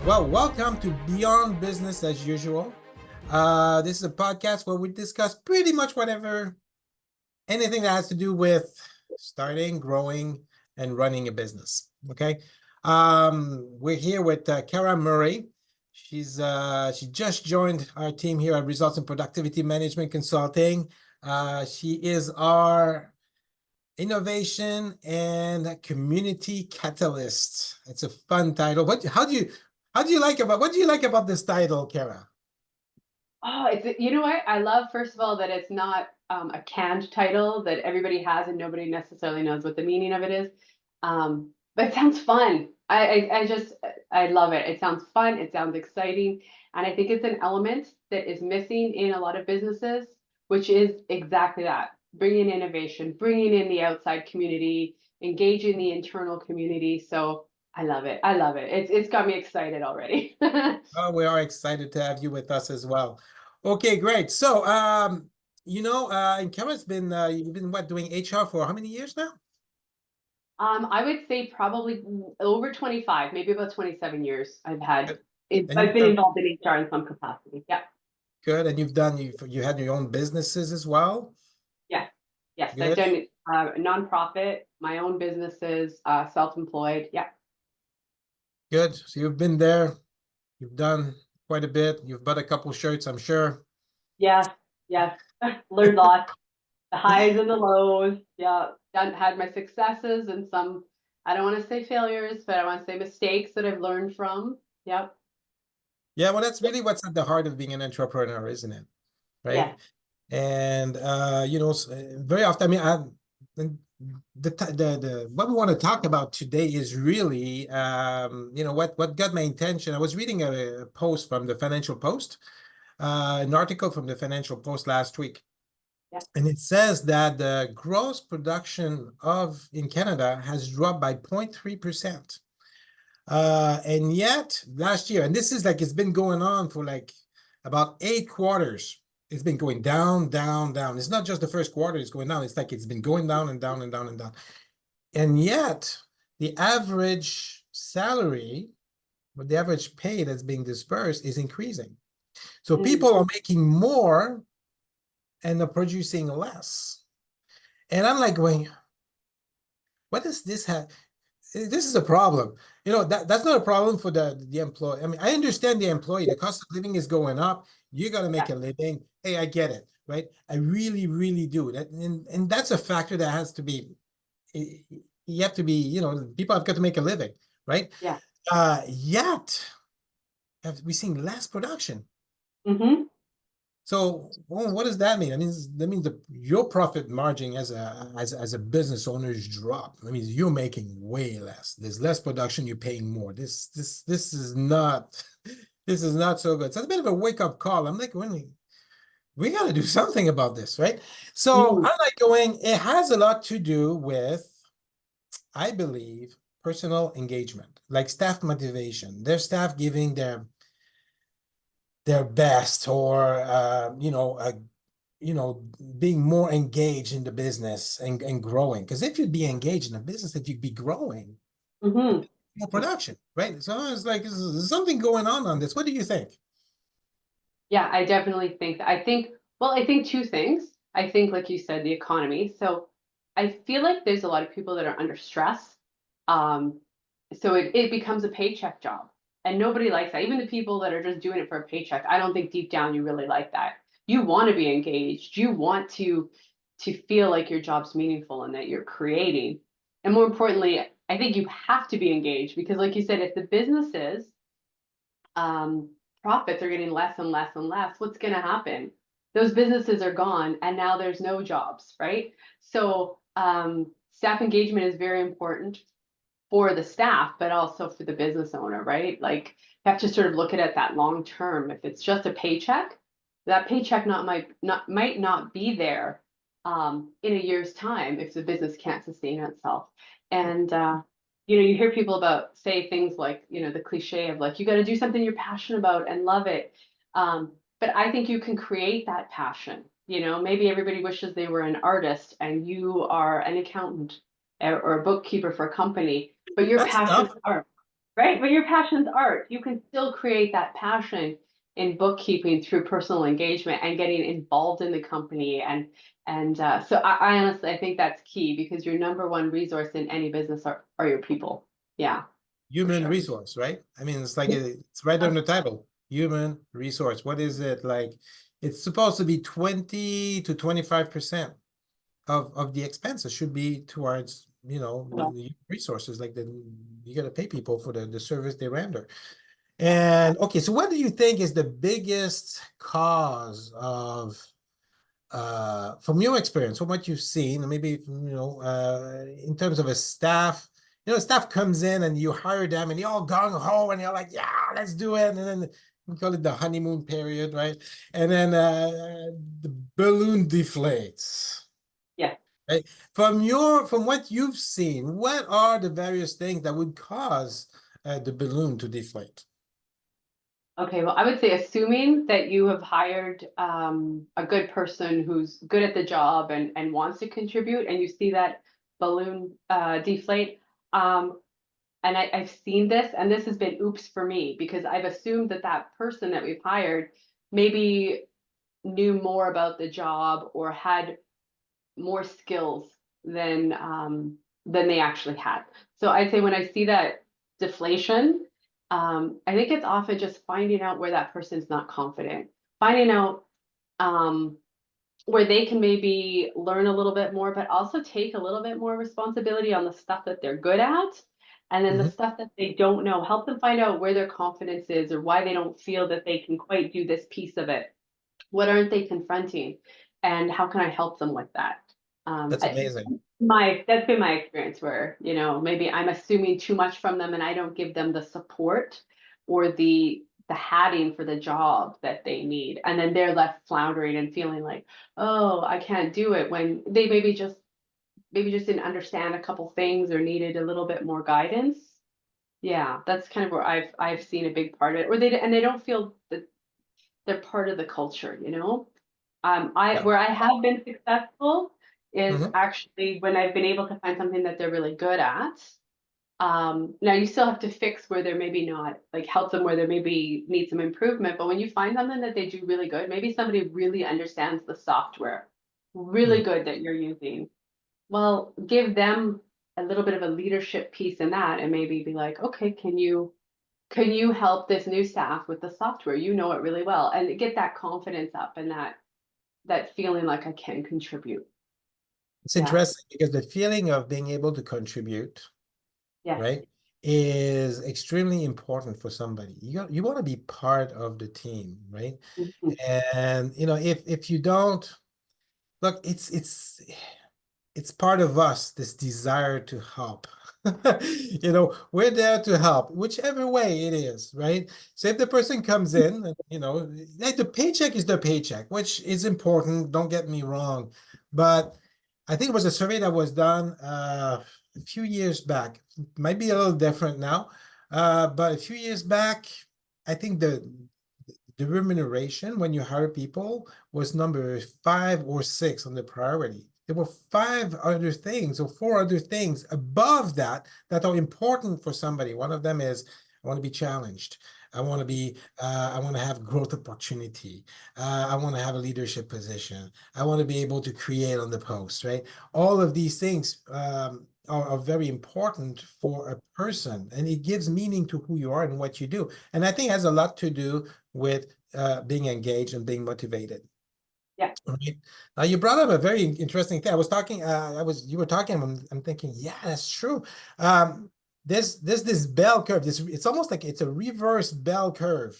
Well, welcome to Beyond Business as Usual. This is a podcast where we discuss pretty much anything that has to do with starting, growing, and running a business. Okay. We're here with Kara Murray. She just joined our team here at Results and Productivity Management Consulting. She is our innovation and community catalyst. It's a fun title. What do you like about this title, Kara? Oh, you know what? I love, first of all, that it's not a canned title that everybody has and nobody necessarily knows what the meaning of it is. But it sounds fun. I love it. It sounds fun. It sounds exciting. And I think it's an element that is missing in a lot of businesses, which is exactly that. Bringing innovation, bringing in the outside community, engaging the internal community. So I love it. I love it. It's got me excited already. Oh, we are excited to have you with us as well. Okay, great. So, and Kara's been you've been doing HR for how many years now? I would say probably over 25, maybe about 27 years I've had Good. it, And I've you've been done involved in HR in some capacity. Yeah. good, and you had your own businesses as well. Yes. Yes. I've Good, done nonprofit, my own businesses, self-employed. Yeah. good. So you've been there. You've done quite a bit. You've bought a couple shirts, I'm sure. Yes. Yes. Learned lots, the highs and the lows. Yeah. Had my successes and some, I don't want to say failures, but I want to say mistakes that I've learned from. Yep. Yeah, well, that's really what's at the heart of being an entrepreneur, isn't it? Right? Yeah. And very often, I mean, the what we want to talk about today is really what got my attention. I was reading a post from the Financial Post, an article from the Financial Post last week, Yeah. and it says that the gross production of in Canada has dropped by 0.3%. And yet last year, and this is like it's been going on for like about 8 quarters. It's been going down, down, down. It's not just the first quarter, it's going down. It's like it's been going down and down and down and down. And yet the average salary, or the average pay that's being dispersed is increasing. So Mm. people are making more and are producing less. And I'm like going, what does this have? This is a problem. That's not a problem for the employee. I mean, I understand the employee. The cost of living is going up. You got to make Yeah. a living. Hey, I get it, right? I really, really do. And that's a factor that has to be. You have to be. People have got to make a living, right? Yeah. Yet, we're seeing less production. Mm-hmm. So, well, what does that mean? That means your profit margin as a business owner is dropped. That means you're making way less. There's less production, you're paying more. This is not this is not so good. So it's a bit of a wake-up call. I'm like, we got to do something about this, right? So Mm. I'm like going, it has a lot to do with, I believe, personal engagement, like staff motivation. Their staff giving their best, or being more engaged in the business and growing. Because if you'd be engaged in a business, that you'd be growing Mm-hmm. more production, right? So it's like there's something going on this. What do you think? Yeah, I definitely think that. I think two things. I think, like you said, the economy. So I feel like there's a lot of people that are under stress. Um, so it becomes a paycheck job. And nobody likes that. Even the people that are just doing it for a paycheck, I don't think deep down you really like that. You want to be engaged. You want to feel like your job's meaningful and that you're creating. And more importantly, I think you have to be engaged because, like you said, if the businesses profits are getting less and less and less, what's going to happen? Those businesses are gone and now there's no jobs, right? So staff engagement is very important for the staff, but also for the business owner, right? Like you have to sort of look at it that long term. If it's just a paycheck, that paycheck might not be there in a year's time if the business can't sustain itself. And you hear people about say things like, the cliche of like, you got to do something you're passionate about and love it. But I think you can create that passion. Maybe everybody wishes they were an artist and you are an accountant or a bookkeeper for a company, but your That's passion tough. is art, right? But your passion's art. You can still create that passion in bookkeeping through personal engagement and getting involved in the company. So I honestly, I think that's key because your number one resource in any business are your people. Yeah, for Human sure. resource, right? I mean, it's like it's right on the title, human resource. What is it like? It's supposed to be 20 to 25% of the expenses should be towards, the resources. Like you got to pay people for the service they render. And okay, so what do you think is the biggest cause of from your experience, from what you've seen, and maybe in terms of a staff, staff comes in and you hire them and you're all gung ho and you're like, yeah, let's do it. And then we call it the honeymoon period, right? And then the balloon deflates. Yeah. Right? From what you've seen, what are the various things that would cause the balloon to deflate? Okay, well, I would say assuming that you have hired a good person who's good at the job and wants to contribute, and you see that balloon deflate. And I've seen this, and this has been oops for me because I've assumed that that person that we've hired maybe knew more about the job or had more skills than they actually had. So I'd say when I see that deflation, I think it's often just finding out where that person's not confident, finding out um, where they can maybe learn a little bit more, but also take a little bit more responsibility on the stuff that they're good at. And then the Mhm. stuff that they don't know, help them find out where their confidence is or why they don't feel that they can quite do this piece of it. What aren't they confronting? And how can I help them with that? That's amazing. That's been my experience where, maybe I'm assuming too much from them and I don't give them the support or the hatting for the job that they need. And then they're left floundering and feeling like, oh, I can't do it when they maybe just didn't understand a couple things or needed a little bit more guidance. Yeah, that's kind of where I've seen a big part of it. Or they don't feel that they're part of the culture. I Yeah. where I have been successful is Mhm. actually when I've been able to find something that they're really good at. Now you still have to fix where they're maybe not, like help them where they maybe need some improvement. But when you find something that they do really good, maybe somebody really understands the software, Mhm. really good that you're using. Well, give them a little bit of a leadership piece in that and maybe be like, okay, can you help this new staff with the software? You know it really well, and get that confidence up and that feeling like I can contribute. It's Yeah, interesting because the feeling of being able to contribute, yeah, right, is extremely important for somebody. You want to be part of the team, right? mhm, And if you don't, look, it's part of us, this desire to help. We're there to help, whichever way it is, right? So if the person comes in, and, like the paycheck is the paycheck, which is important, don't get me wrong. But I think it was a survey that was done a few years back. It might be a little different now. But a few years back, I think the remuneration when you hire people was number 5 or 6 on the priority. There were 5 other things or 4 other things above that are important for somebody. One of them is I want to be challenged. I want to have growth opportunity. I want to have a leadership position. I want to be able to create on the post, right? All of these things are very important for a person, and it gives meaning to who you are and what you do. And I think it has a lot to do with being engaged and being motivated. yeah, Right. Now you brought up a very interesting thing. You were talking, I'm thinking, yeah, that's true. There's this bell curve. It's almost like it's a reverse bell curve.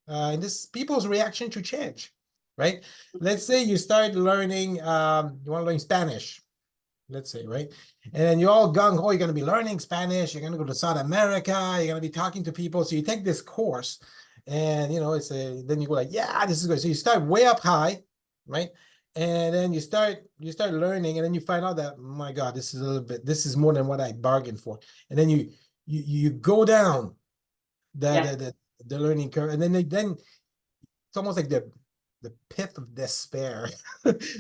And this people's reaction to change, right? Let's say you start learning, you want to learn Spanish, let's say, right? And then you're all gung ho, you're going to be learning Spanish, you're going to go to South America, you're going to be talking to people. So you take this course and, then you go like, yeah, this is good. So you start way up high, right? And then you start learning, and then you find out that, oh my God, this is more than what I bargained for. And then you go down the, yeah. the, the, the learning curve. And then it's almost like the pit of despair.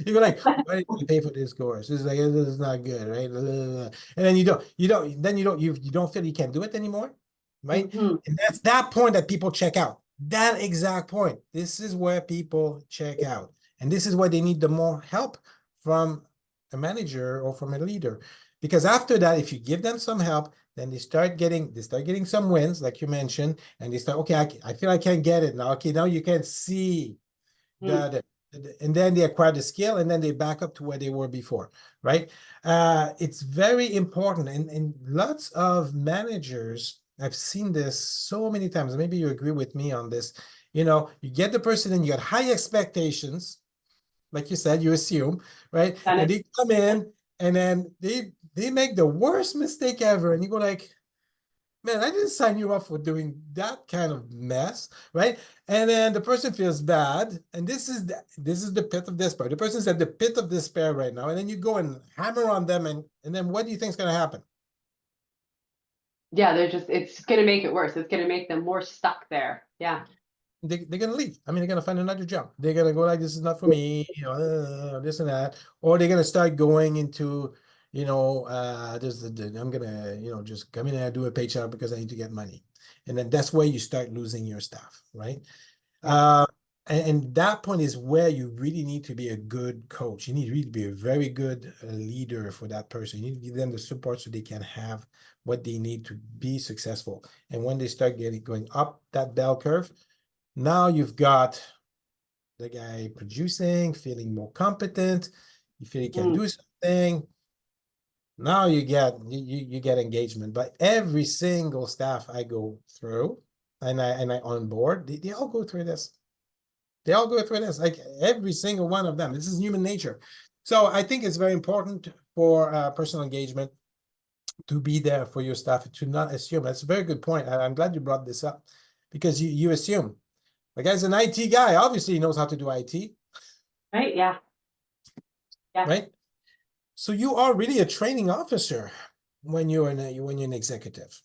You're like, why did I pay for this course? This is like, this is not good, right? And then you don't feel you can't do it anymore. right? Mhm. And that's that point that people check out. That exact point. This is where people check out. And this is why they need the more help from a manager or from a leader. Because after that, if you give them some help, then they start getting some wins, like you mentioned, and they start, okay, I feel I can get it now. Okay, now you can see Mm. and then they acquire the skill and then they back up to where they were before, right? It's very important, and lots of managers, I've seen this so many times, maybe you agree with me on this. You get the person and you got high expectations, like you said, you assume, right? Done And it. they come in and then they make the worst mistake ever, and you go like, man, I didn't sign you up for doing that kind of mess, right? And then the person feels bad, and this is the pit of despair. The person's at the pit of despair right now, and then you go and hammer on them, and then what do you think is going to happen? Yeah, it's gonna make it worse. It's gonna make them more stuck there. Yeah. They're going to leave. I mean, they're going to find another job. They're going to go like, this is not for me, this and that, or they're going to start going into, I'm going to, just come in and do a paycheck because I need to get money. And then that's where you start losing your staff, right? Yeah. Uh, and that point is where you really need to be a good coach. You need really to be a very good leader for that person. You need to give them the support so they can have what they need to be successful. And when they start going up that bell curve, now you've got the guy producing, feeling more competent. You feel he can Mm. do something. Now you get engagement. But every single staff I go through and I onboard, they all go through this. They all go through this, like every single one of them. This is human nature. So I think it's very important for personal engagement to be there for your staff, to not assume. That's a very good point. I'm glad you brought this up because you assume. The guy's an IT guy. Obviously, he knows how to do IT, Right. Yeah. Yeah. right? So you are really a training officer when you're an executive.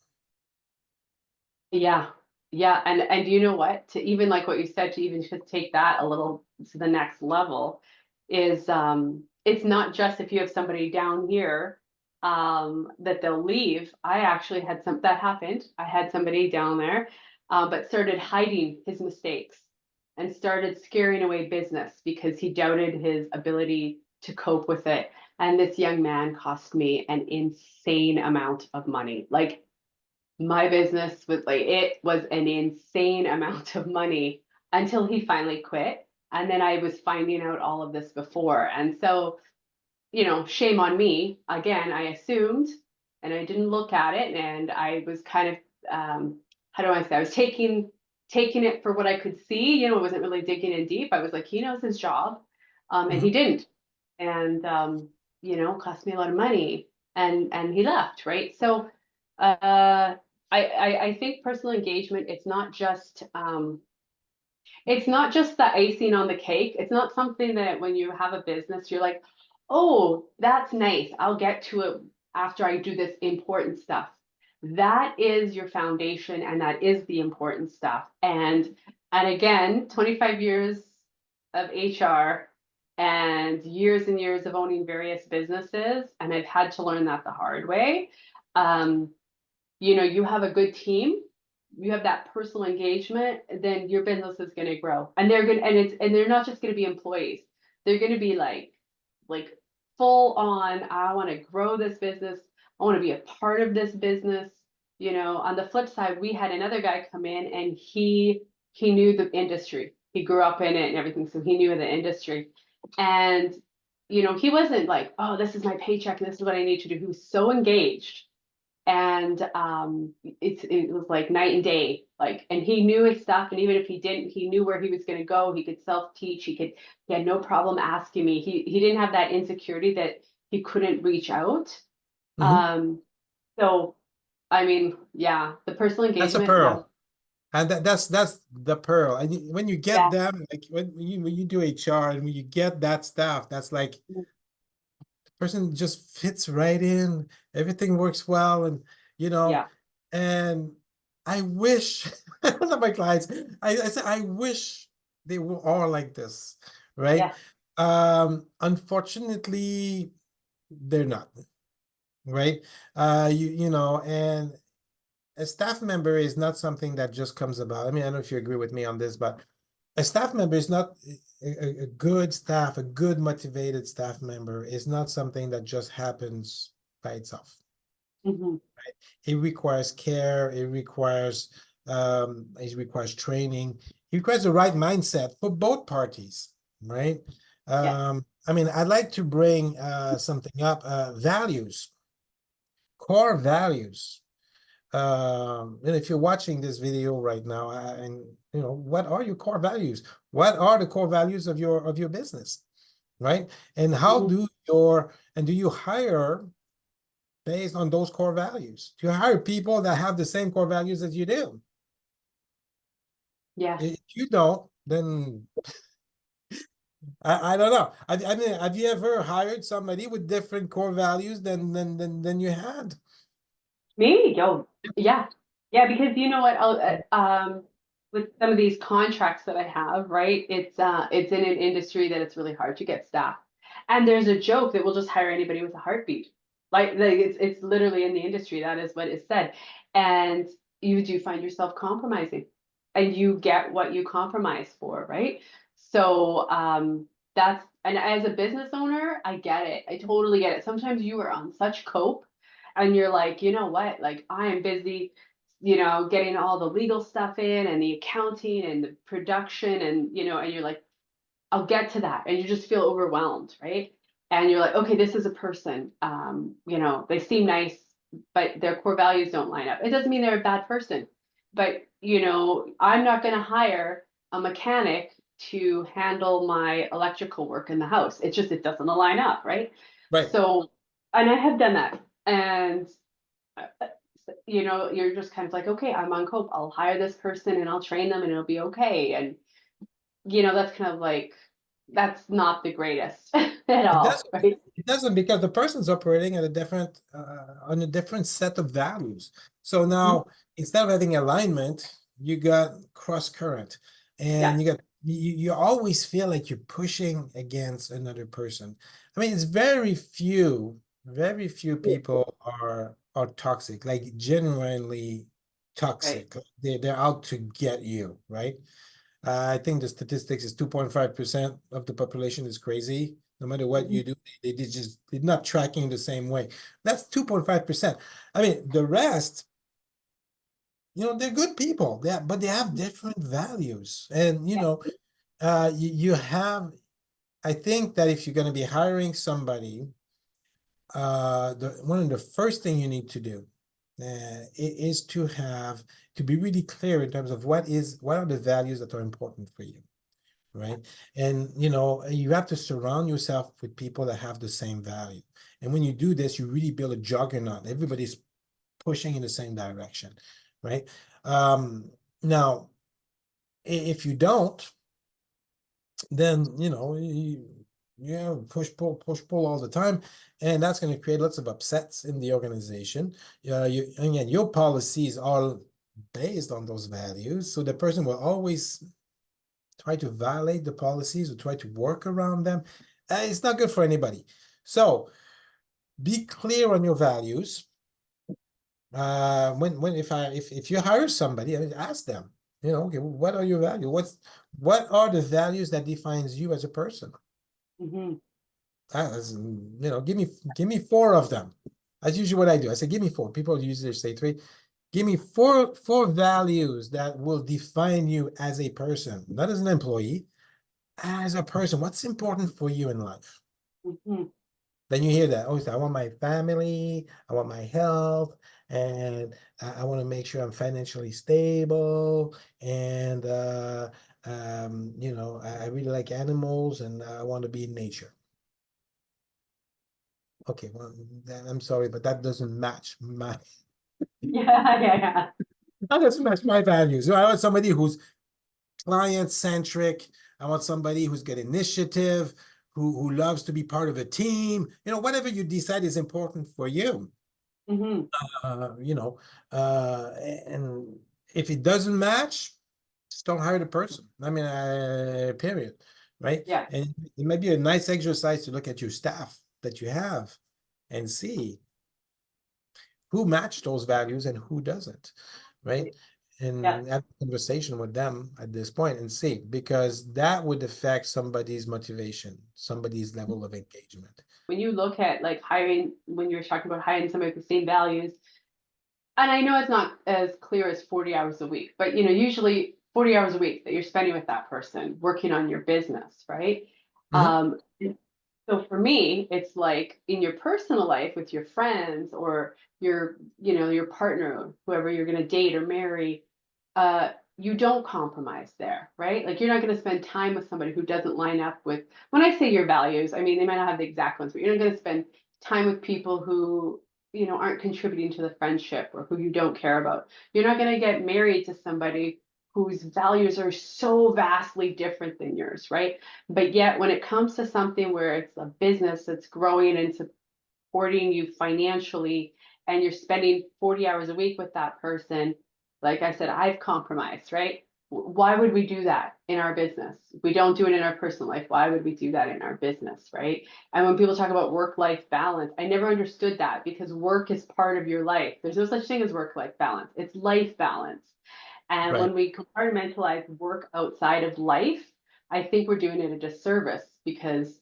Yeah. Yeah. And you know what? To even like what you said, to even just take that a little to the next level is it's not just if you have somebody down here that they'll leave. I actually had some that happened. I had somebody down there but started hiding his mistakes and started scaring away business because he doubted his ability to cope with it. And this young man cost me an insane amount of money. Like my business was like it was an insane amount of money until he finally quit. And then I was finding out all of this before. And so, shame on me. Again, I assumed and I didn't look at it. And I was kind of how do I say, I was taking it for what I could see. I wasn't really digging in deep. I was like, he knows his job. And he Mhm. didn't. And cost me a lot of money. And he left, right? So uh I think personal engagement, it's not just the icing on the cake. It's not something that when you have a business, you're like, oh, that's nice. I'll get to it after I do this important stuff. That is your foundation and that is the important stuff. And again, 25 years of HR and years of owning various businesses, and I've had to learn that the hard way. Um, you have a good team, you have that personal engagement, then your business is going to grow. And they're not just going to be employees. They're going to be like full on, I want to grow this business. I want to be a part of this business. On the flip side, we had another guy come in and he knew the industry. He grew up in it and everything, so he knew the industry. And he wasn't like, oh, this is my paycheck and this is what I need to do. He was so engaged and it was like night and day, like, and he knew his stuff, and even if he didn't, he knew where he was going to go. He could self-teach. He had no problem asking me. He didn't have that insecurity that he couldn't reach out. Mhm. So I mean, yeah, the personal That's a engagement, yeah. pearl. And that's the pearl. And when you get Yeah. them, like when you do HR and when you get that staff, that's like the person just fits right in, everything works well, and you know, Yeah. and I wish one of my clients, I said I wish they were all like this, right? Yeah. Unfortunately, they're not, right? And a staff member is not something that just comes about. I mean, I don't know if you agree with me on this, but a staff member is not a good staff, a good motivated staff member is not something that just happens by itself. Mhm. It requires care, it requires training, it requires the right mindset for both parties, right? Yeah. I mean, I'd like to bring something up, values, core values. And if you're watching this video right now, and what are your core values? What are the core values of your business, right? And how Mhm. do you hire based on those core values? Do you hire people that have the same core values as you do? Yeah. If you don't, then I don't know. I mean, have you ever hired somebody with different core values than you had? Maybe, yo, yeah, yeah, because you know what, with some of these contracts that I have, right? It's in an industry that it's really hard to get staff, and there's a joke that we'll just hire anybody with a heartbeat, like it's literally in the industry that is what is said, and you do find yourself compromising, and you get what you compromise for, right? So that's and as a business owner, I get it, I totally get it. Sometimes you are on such cope and you're like, you know what, like I am busy, getting all the legal stuff in and the accounting and the production and and you're like, I'll get to that, and you just feel overwhelmed, right? And you're like, okay, this is a person, they seem nice, but their core values don't line up. It doesn't mean they're a bad person, but I'm not going to hire a mechanic to handle my electrical work in the house. It doesn't align up, right? Right. So, and I have done that, and you're just kind of like, okay, I'm on cope. I'll hire this person and I'll train them and it'll be okay. And that's kind of like, that's not the greatest at It all, doesn't. right? It doesn't because the person's operating at a different on a different set of values. So Mhm. now instead of having alignment, you got cross current, Yeah, and you always feel like you're pushing against another person. I mean, it's very few people are toxic, like genuinely right. toxic. They're out to get you, right? I think the statistics is 2.5% of the population is crazy. No matter what Mhm. you do, they're not tracking the same way. That's 2.5%. I mean, the rest, they're good people. But they have different values. And Yeah. you have, I think that if you're going to be hiring somebody, one of the first thing you need to do is to be really clear in terms of what are the values that are important for you, right? And you have to surround yourself with people that have the same value. And when you do this, you really build a juggernaut. Everybody's pushing in the same direction, right? Now, if you don't, then push pull all the time, and that's going to create lots of upsets in the organization. Again, your policies are based on those values, so the person will always try to violate the policies or try to work around them. It's not good for anybody. So be clear on your values. When if you hire somebody, I mean, ask them, okay, what are your values? What are the values that defines you as a person? Hmm. Give me four of them. That's usually what I do. I say, give me four. People usually say three. Give me four values that will define you as a person, not as an employee, as a person. What's important for you in life? Hmm. Then you hear that. Oh, I want my family, I want my health, and I want to make sure I'm financially stable. And I really like animals, and I want to be in nature. Okay, well, I'm sorry, but that doesn't match my Yeah, yeah, yeah. that doesn't match my values. I want somebody who's client-centric. I want somebody who's got initiative, who loves to be part of a team. Whatever you decide is important for you. Hmm. Uh, you know, and if it doesn't match, just don't hire the person. I mean, period, right? Yeah. And it might be a nice exercise to look at your staff that you have and see, who match those values and who doesn't, right? Yeah. And have a conversation with them at this point and see, because that would affect somebody's motivation, somebody's level of engagement. When you look at like hiring, when you're talking about hiring somebody with the same values, and I know it's not as clear as 40 hours a week, but usually 40 hours a week that you're spending with that person working on your business, right? Mhm. So for me, it's like in your personal life with your friends or your partner, whoever you're going to date or marry, you don't compromise there, right? Like you're not going to spend time with somebody who doesn't line up with, when I say your values, I mean, they might not have the exact ones, but you're not going to spend time with people who, aren't contributing to the friendship or who you don't care about. You're not going to get married to somebody whose values are so vastly different than yours, right? But yet, when it comes to something where it's a business that's growing and supporting you financially, and you're spending 40 hours a week with that person, like I said, I've compromised, right? Why would we do that in our business? We don't do it in our personal life. Why would we do that in our business, right? And when people talk about work-life balance, I never understood that because work is part of your life. There's no such thing as work-life balance. It's life balance. And Right, when we compartmentalize work outside of life, I think we're doing it a disservice because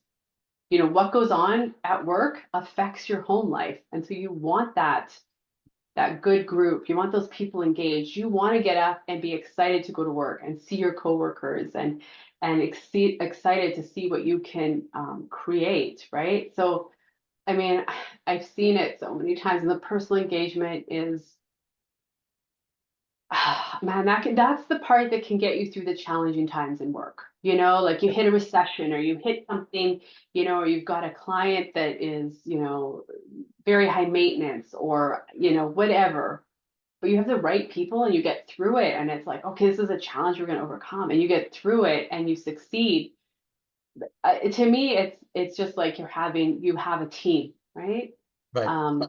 what goes on at work affects your home life. And so you want that good group. You want those people engaged. You want to get up and be excited to go to work and see your coworkers and excited to see what you can create, right? So, I mean, I've seen it so many times, and the personal engagement is man, that's the part that can get you through the challenging times in work. Like you hit a recession or you hit something, or you've got a client that is, very high maintenance or, whatever. But you have the right people and you get through it and it's like, okay, this is a challenge we're going to overcome and you get through it and you succeed. To me, it's just like you have a team, right? right. Um,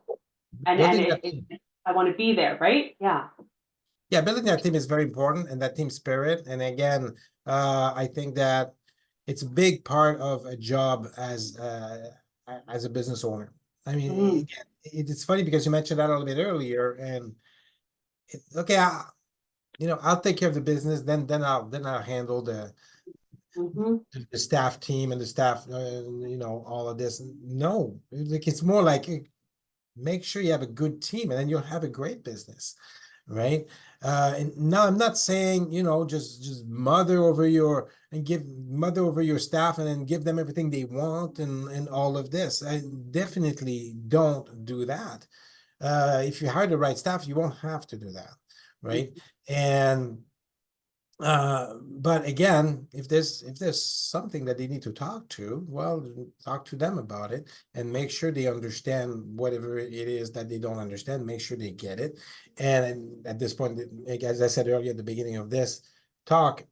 and Building that team. I want to be there, right? Yeah. Yeah, building that team is very important, and that team spirit. And again, I think that it's a big part of a job as a business owner. I mean, Mhm. again, it's funny because you mentioned that a little bit earlier, and okay, I'll take care of the business, then I'll handle Mhm. the staff team and the staff, all of this. No, like it's more like make sure you have a good team, and then you'll have a great business, right? And now I'm not saying, just mother over your staff and then give them everything they want and all of this. I definitely don't do that. If you hire the right staff, you won't have to do that, right? And but again, if there's something that they need to talk to, well, talk to them about it and make sure they understand whatever it is that they don't understand, make sure they get it. And at this point, like, as I said earlier at the beginning of this talk,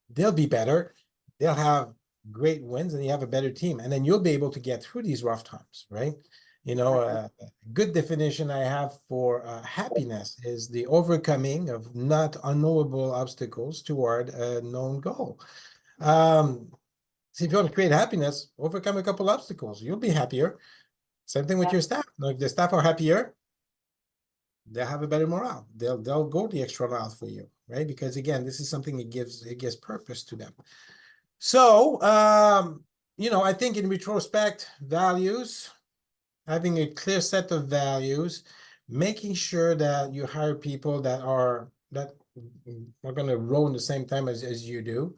they'll be better, they'll have great wins, and you have a better team, and then you'll be able to get through these rough times, right? A good definition I have for happiness is the overcoming of not unknowable obstacles toward a known goal. So if you want to create happiness, overcome a couple obstacles, you'll be happier. Same thing with Yeah. your staff. Now, if the staff are happier, they'll have a better morale. They'll go the extra mile for you, right? Because again, this is something that gives purpose to them. So, I think in retrospect, values, having a clear set of values, making sure that you hire people that are going to row in the same time as you do.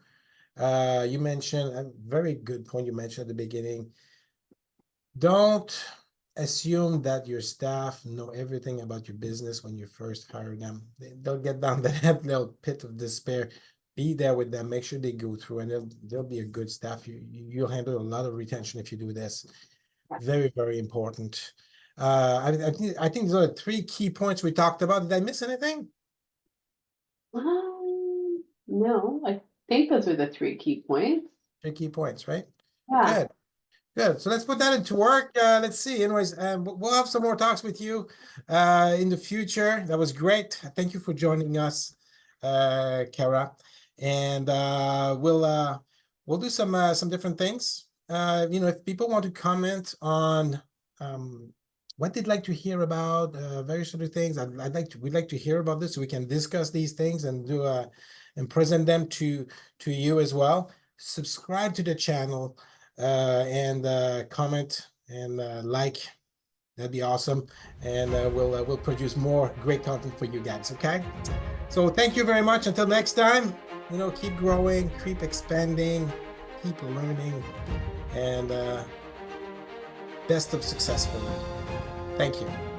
You mentioned a very good point you mentioned at the beginning. Don't assume that your staff know everything about your business when you first hire them. They'll get down that little pit of despair. Be there with them, make sure they go through, and they'll be a good staff. You'll handle a lot of retention if you do this. Very, very important. I think those are the three key points we talked about. Did I miss anything? No, I think those are the three key points. Three key points, right? Yeah. Good. Good. So let's put that into work. Let's see. Anyways, we'll have some more talks with you in the future. That was great. Thank you for joining us, Kara. And we'll do some different things. If people want to comment on um, what they'd like to hear about, various other things. We'd like to hear about this so we can discuss these things and and present them to you as well. Subscribe to the channel, and comment and like. That'd be awesome. And we'll produce more great content for you guys. Okay. So thank you very much. Until next time, keep growing, keep expanding, keep learning, and best of success for you. Thank you.